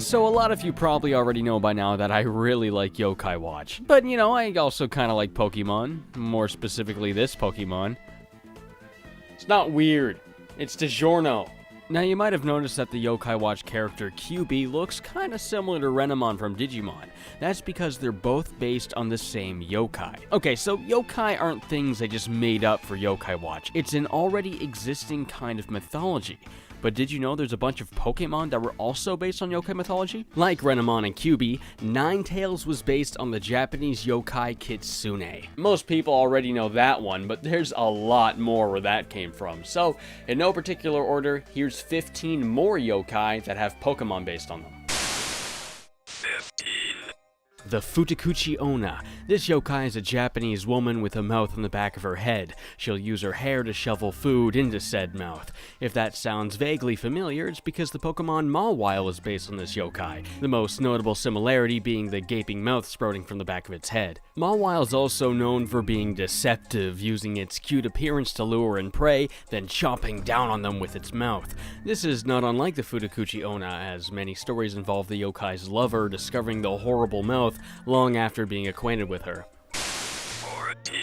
So a lot of you probably already know by now that I really like Yokai Watch. But you know, I also kind of like Pokemon. More specifically this Pokemon. It's not weird. It's DiGiorno. Now you might have noticed that the Yokai Watch character QB looks kinda similar to Renamon from Digimon. That's because they're both based on the same yokai. Okay, so yokai aren't things they just made up for Yokai Watch. It's an already existing kind of mythology. But did you know there's a bunch of Pokemon that were also based on yokai mythology? Like Renamon and QB, Ninetales was based on the Japanese yokai Kitsune. Most people already know that one, but there's a lot more where that came from. So, in no particular order, here's 15 more yokai that have Pokemon based on them. 15. The Futakuci-onna. This yokai is a Japanese woman with a mouth on the back of her head. She'll use her hair to shovel food into said mouth. If that sounds vaguely familiar, it's because the Pokemon Mawile is based on this yokai, the most notable similarity being the gaping mouth sprouting from the back of its head. Mawile is also known for being deceptive, using its cute appearance to lure in prey, then chomping down on them with its mouth. This is not unlike the Futakuci-onna, as many stories involve the yokai's lover discovering the horrible mouth long after being acquainted with her. 14.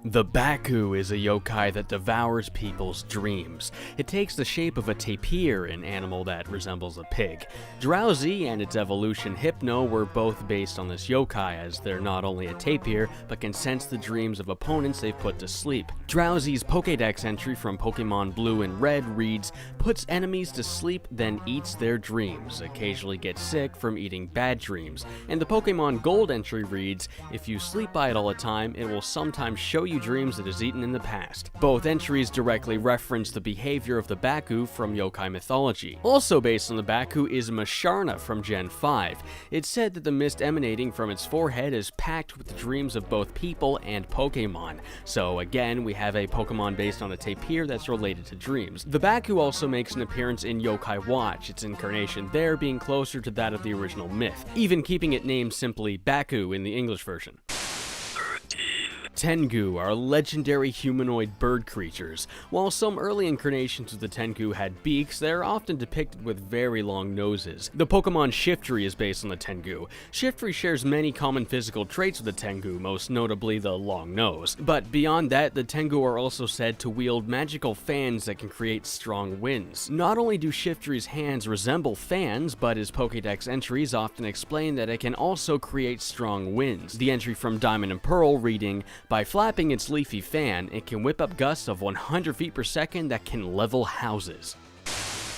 The Baku is a yokai that devours people's dreams. It takes the shape of a tapir, an animal that resembles a pig. Drowsy and its evolution Hypno were both based on this yokai, as they're not only a tapir, but can sense the dreams of opponents they've put to sleep. Drowsy's Pokédex entry from Pokemon Blue and Red reads, puts enemies to sleep, then eats their dreams, occasionally gets sick from eating bad dreams. And the Pokemon Gold entry reads, if you sleep by it all the time, it will sometimes show you dreams it has eaten in the past. Both entries directly reference the behavior of the Baku from yokai mythology. Also based on the Baku is Musharna from Gen 5. It's said that the mist emanating from its forehead is packed with the dreams of both people and Pokemon. So again, we have a Pokemon based on a tapir that's related to dreams. The Baku also makes an appearance in Yokai Watch, its incarnation there being closer to that of the original myth, even keeping it named simply Baku in the English version. Tengu are legendary humanoid bird creatures. While some early incarnations of the Tengu had beaks, they're often depicted with very long noses. The Pokemon Shiftry is based on the Tengu. Shiftry shares many common physical traits with the Tengu, most notably the long nose. But beyond that, the Tengu are also said to wield magical fans that can create strong winds. Not only do Shiftry's hands resemble fans, but his Pokédex entries often explain that it can also create strong winds. The entry from Diamond and Pearl reading, by flapping its leafy fan, it can whip up gusts of 100 feet per second that can level houses.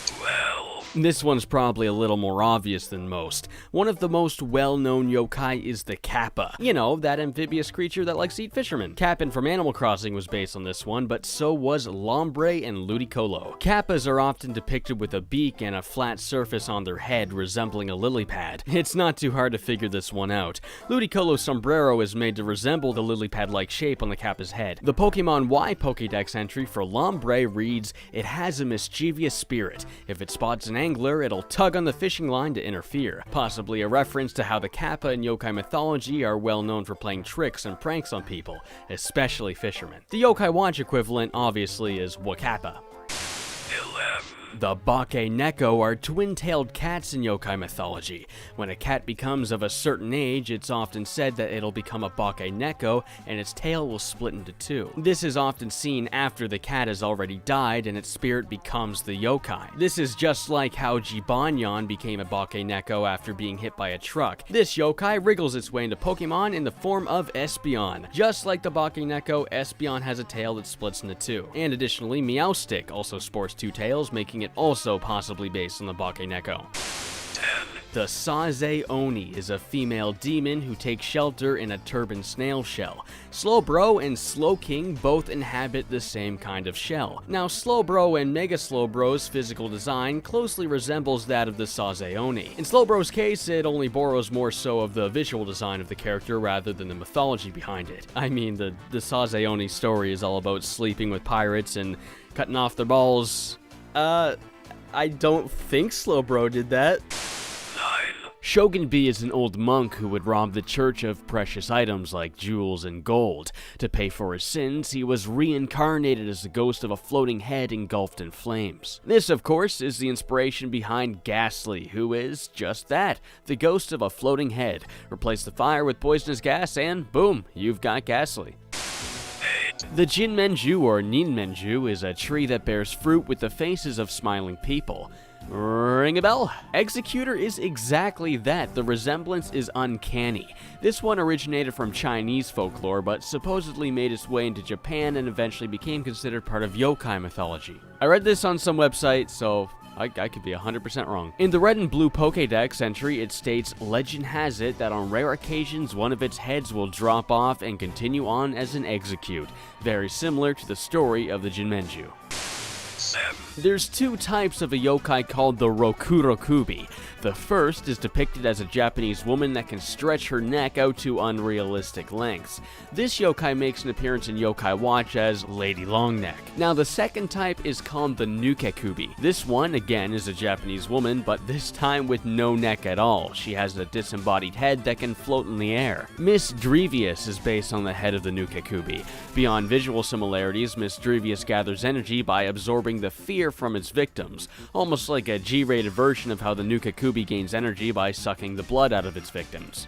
12. This one's probably a little more obvious than most. One of the most well-known yokai is the Kappa. You know, that amphibious creature that likes to eat fishermen. Kapp'n from Animal Crossing was based on this one, but so was Lombre and Ludicolo. Kappas are often depicted with a beak and a flat surface on their head resembling a lily pad. It's not too hard to figure this one out. Ludicolo's sombrero is made to resemble the lily pad-like shape on the Kappa's head. The Pokemon Y Pokédex entry for Lombre reads, it has a mischievous spirit. If it spots an angler, it'll tug on the fishing line to interfere. Possibly a reference to how the Kappa in yokai mythology are well known for playing tricks and pranks on people, especially fishermen. The Yokai Watch equivalent obviously is Wakappa. 11. The Bokken Echo are twin-tailed cats in yokai mythology. When a cat becomes of a certain age, it's often said that it'll become a Bokken Echo and its tail will split into two. This is often seen after the cat has already died and its spirit becomes the yokai. This is just like how Jibanyan became a Bokken Echo after being hit by a truck. This yokai wriggles its way into Pokemon in the form of Espeon. Just like the Bokken Echo, Espeon has a tail that splits into two. And additionally, Meowstic also sports two tails, making it also possibly based on the Bokken Echo. 10. The sazae-oni is a female demon who takes shelter in a turban snail shell. Slowbro and Slowking both inhabit the same kind of shell. Now, Slowbro and Mega Slowbro's physical design closely resembles that of the sazae-oni. In Slowbro's case, it only borrows more so of the visual design of the character rather than the mythology behind it. I mean, the sazae-oni story is all about sleeping with pirates and cutting off their balls. I don't think Slowbro did that. 9. Shogunbi is an old monk who would rob the church of precious items like jewels and gold. To pay for his sins, he was reincarnated as the ghost of a floating head engulfed in flames. This, of course, is the inspiration behind Ghastly, who is just that, the ghost of a floating head. Replace the fire with poisonous gas and boom, you've got Ghastly. The Jinmenju or Ninmenju is a tree that bears fruit with the faces of smiling people. Ring a bell? Executor is exactly that. The resemblance is uncanny. This one originated from Chinese folklore, but supposedly made its way into Japan and eventually became considered part of yokai mythology. I read this on some website, so I could be 100% wrong. In the red and blue Pokédex entry, it states, legend has it that on rare occasions one of its heads will drop off and continue on as an execute, very similar to the story of the Jinmenju. There's two types of a yokai called the Rokurokubi. The first is depicted as a Japanese woman that can stretch her neck out to unrealistic lengths. This yokai makes an appearance in Yokai Watch as Lady Longneck. Now the second type is called the Nukekubi. This one, again, is a Japanese woman, but this time with no neck at all. She has a disembodied head that can float in the air. Miss Drevius is based on the head of the Nukekubi. Beyond visual similarities, Miss Drevius gathers energy by absorbing the fear from its victims, almost like a G-rated version of how the Nukekubi gains energy by sucking the blood out of its victims.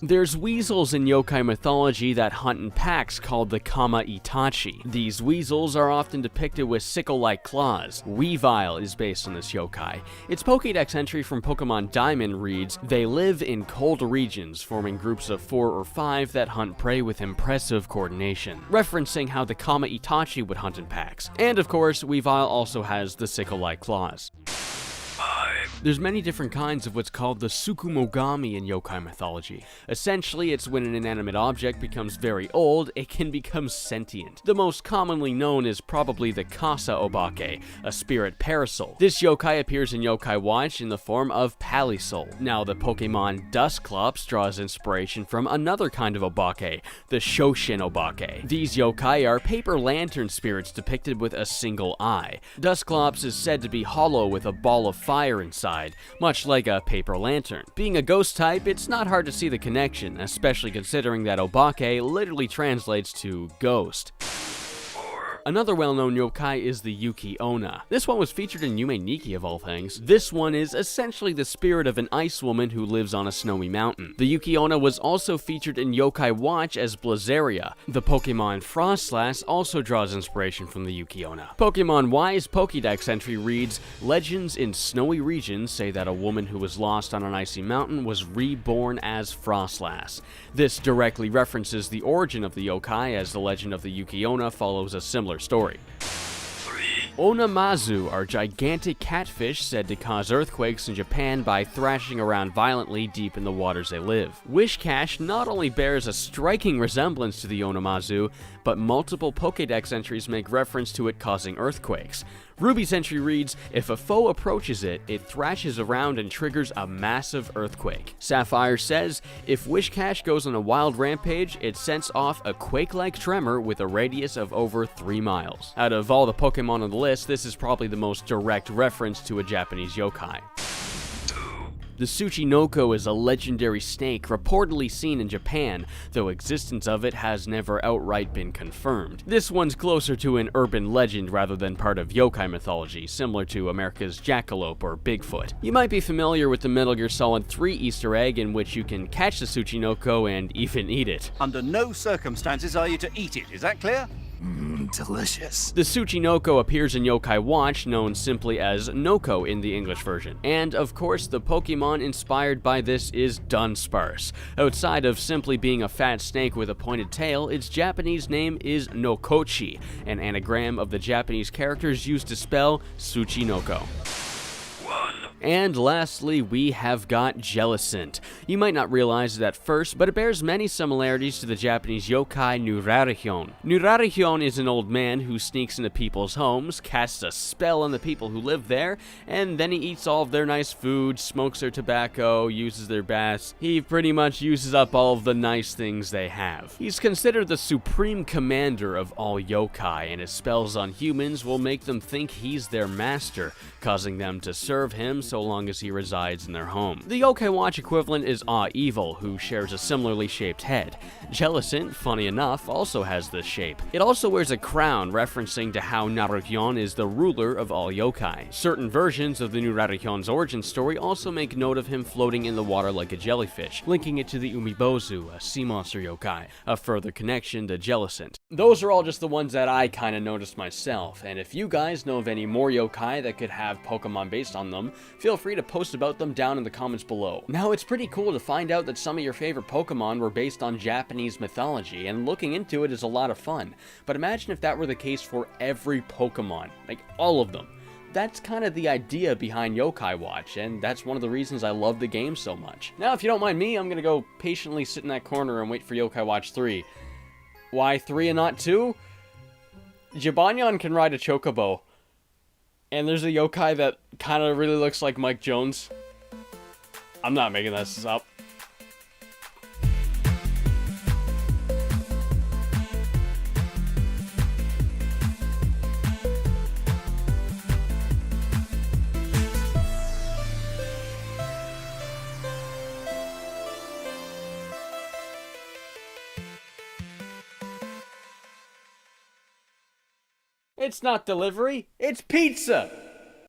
There's weasels in yokai mythology that hunt in packs called the kama-itachi. These weasels are often depicted with sickle-like claws. Weavile is based on this yokai. Its Pokédex entry from Pokemon Diamond reads, they live in cold regions, forming groups of 4 or 5 that hunt prey with impressive coordination, referencing how the kama-itachi would hunt in packs. And of course, Weavile also has the sickle-like claws. There's many different kinds of what's called the Tsukumogami in yokai mythology. Essentially, it's when an inanimate object becomes very old, it can become sentient. The most commonly known is probably the Kasa-obake, a spirit parasol. This yokai appears in Yokai Watch in the form of Palisol. Now, the Pokemon Dusclops draws inspiration from another kind of obake, the chochin-obake. These yokai are paper lantern spirits depicted with a single eye. Dusclops is said to be hollow with a ball of fire inside, much like a paper lantern. Being a ghost type, it's not hard to see the connection, especially considering that obake literally translates to ghost. Another well-known yokai is the yuki-onna. This one was featured in Yume Nikki of all things. This one is essentially the spirit of an ice woman who lives on a snowy mountain. The yuki-onna was also featured in Yokai Watch as Blazeria. The Pokemon Frostlass also draws inspiration from the yuki-onna. Pokemon Y's Pokédex entry reads, legends in snowy regions say that a woman who was lost on an icy mountain was reborn as Frostlass. This directly references the origin of the yokai, as the legend of the yuki-onna follows a similar story. Namazu are gigantic catfish said to cause earthquakes in Japan by thrashing around violently deep in the waters they live. Wishcash not only bears a striking resemblance to the Namazu, but multiple Pokédex entries make reference to it causing earthquakes. Ruby's entry reads, if a foe approaches it, it thrashes around and triggers a massive earthquake. Sapphire says, if Wishcash goes on a wild rampage, it sends off a quake-like tremor with a radius of over 3 miles. Out of all the Pokemon on the list, this is probably the most direct reference to a Japanese yokai. The Tsuchinoko is a legendary snake reportedly seen in Japan, though existence of it has never outright been confirmed. This one's closer to an urban legend rather than part of yokai mythology, similar to America's Jackalope or Bigfoot. You might be familiar with the Metal Gear Solid 3 Easter egg in which you can catch the Tsuchinoko and even eat it. Under no circumstances are you to eat it, is that clear? Delicious. The Tsuchinoko appears in Yokai Watch, known simply as Noko in the English version. And of course, the Pokemon inspired by this is Dunsparce. Outside of simply being a fat snake with a pointed tail, its Japanese name is Nokochi, an anagram of the Japanese characters used to spell Tsuchinoko. And lastly, we have got Jellicent. You might not realize it at first, but it bears many similarities to the Japanese yokai Nurarihyon. Nurarihyon is an old man who sneaks into people's homes, casts a spell on the people who live there, and then he eats all of their nice food, smokes their tobacco, uses their baths. He pretty much uses up all of the nice things they have. He's considered the supreme commander of all yokai, and his spells on humans will make them think he's their master, causing them to serve him so long as he resides in their home. The Yokai Watch equivalent is Evil, who shares a similarly shaped head. Jellicent, funny enough, also has this shape. It also wears a crown, referencing to how Nurarihyon is the ruler of all yokai. Certain versions of the Nurarihyon's origin story also make note of him floating in the water like a jellyfish, linking it to the Umibozu, a sea monster yokai, a further connection to Jellicent. Those are all just the ones that I kinda noticed myself, and if you guys know of any more yokai that could have Pokemon based on them, feel free to post about them down in the comments below. Now, it's pretty cool to find out that some of your favorite Pokemon were based on Japanese mythology, and looking into it is a lot of fun. But imagine if that were the case for every Pokemon, like all of them. That's kind of the idea behind Yokai Watch, and that's one of the reasons I love the game so much. Now, if you don't mind me, I'm gonna go patiently sit in that corner and wait for Yokai Watch 3. Why 3 and not 2? Jibanyan can ride a chocobo. And there's a yokai that kind of really looks like Mike Jones. I'm not making this up. It's not delivery, it's pizza!